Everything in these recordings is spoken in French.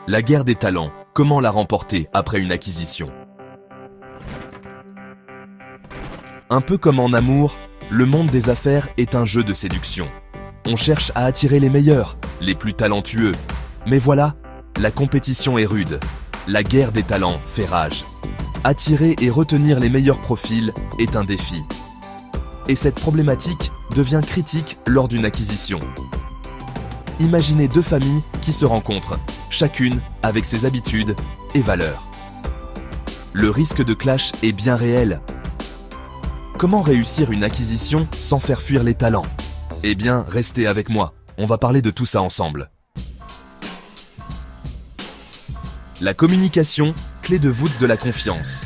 La guerre des talents, comment la remporter après une acquisition? Un peu comme en amour, le monde des affaires est un jeu de séduction. On cherche à attirer les meilleurs, les plus talentueux. Mais voilà, la compétition est rude. La guerre des talents fait rage. Attirer et retenir les meilleurs profils est un défi. Et cette problématique devient critique lors d'une acquisition. Imaginez deux familles qui se rencontrent, chacune avec ses habitudes et valeurs. Le risque de clash est bien réel. Comment réussir une acquisition sans faire fuir les talents? Eh bien, restez avec moi, on va parler de tout ça ensemble. La communication, clé de voûte de la confiance.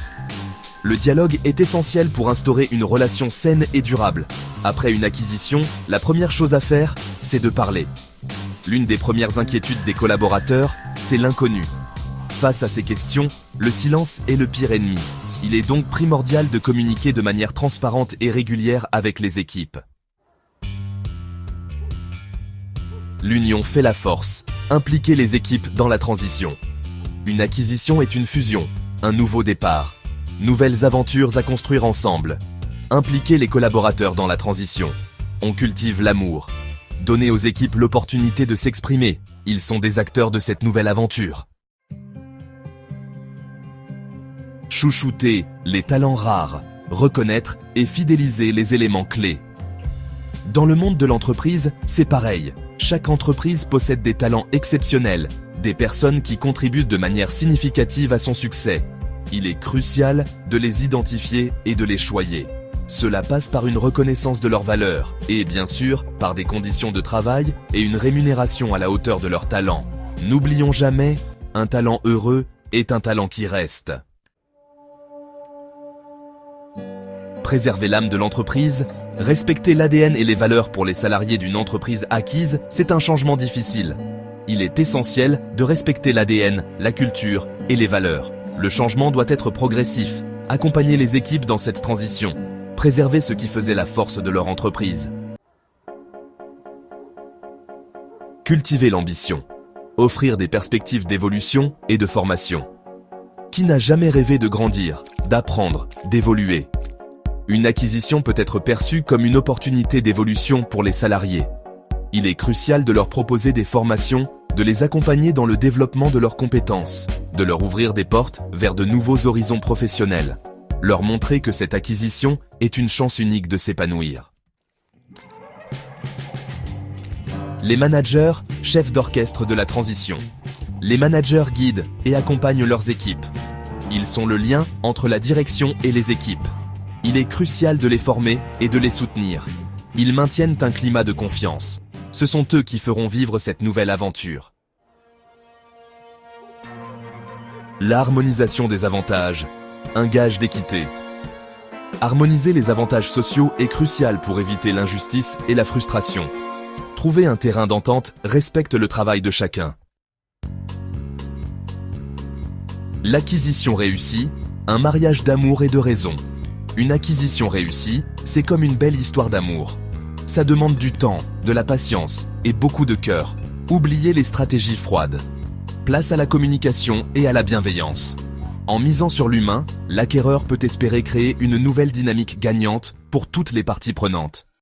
Le dialogue est essentiel pour instaurer une relation saine et durable. Après une acquisition, la première chose à faire, c'est de parler. L'une des premières inquiétudes des collaborateurs, c'est l'inconnu. Face à ces questions, le silence est le pire ennemi. Il est donc primordial de communiquer de manière transparente et régulière avec les équipes. L'union fait la force. Impliquez les équipes dans la transition. Une acquisition est une fusion, un nouveau départ. Nouvelles aventures à construire ensemble. Impliquez les collaborateurs dans la transition. On cultive l'amour. Donnez aux équipes l'opportunité de s'exprimer. Ils sont des acteurs de cette nouvelle aventure. Chouchouter les talents rares. Reconnaître et fidéliser les éléments clés. Dans le monde de l'entreprise, c'est pareil. Chaque entreprise possède des talents exceptionnels, des personnes qui contribuent de manière significative à son succès. Il est crucial de les identifier et de les choyer. Cela passe par une reconnaissance de leurs valeurs et, bien sûr, par des conditions de travail et une rémunération à la hauteur de leurs talents. N'oublions jamais, un talent heureux est un talent qui reste. Préserver l'âme de l'entreprise, respecter l'ADN et les valeurs pour les salariés d'une entreprise acquise, c'est un changement difficile. Il est essentiel de respecter l'ADN, la culture et les valeurs. Le changement doit être progressif. Accompagner les équipes dans cette transition. Préserver ce qui faisait la force de leur entreprise. Cultiver l'ambition. Offrir des perspectives d'évolution et de formation. Qui n'a jamais rêvé de grandir, d'apprendre, d'évoluer? Une acquisition peut être perçue comme une opportunité d'évolution pour les salariés. Il est crucial de leur proposer des formations, de les accompagner dans le développement de leurs compétences, de leur ouvrir des portes vers de nouveaux horizons professionnels. Leur montrer que cette acquisition est une chance unique de s'épanouir. Les managers, chefs d'orchestre de la transition. Les managers guident et accompagnent leurs équipes. Ils sont le lien entre la direction et les équipes. Il est crucial de les former et de les soutenir. Ils maintiennent un climat de confiance. Ce sont eux qui feront vivre cette nouvelle aventure. L'harmonisation des avantages, un gage d'équité. Harmoniser les avantages sociaux est crucial pour éviter l'injustice et la frustration. Trouver un terrain d'entente respecte le travail de chacun. L'acquisition réussie, un mariage d'amour et de raison. Une acquisition réussie, c'est comme une belle histoire d'amour. Ça demande du temps, de la patience et beaucoup de cœur. Oubliez les stratégies froides. Place à la communication et à la bienveillance. En misant sur l'humain, l'acquéreur peut espérer créer une nouvelle dynamique gagnante pour toutes les parties prenantes.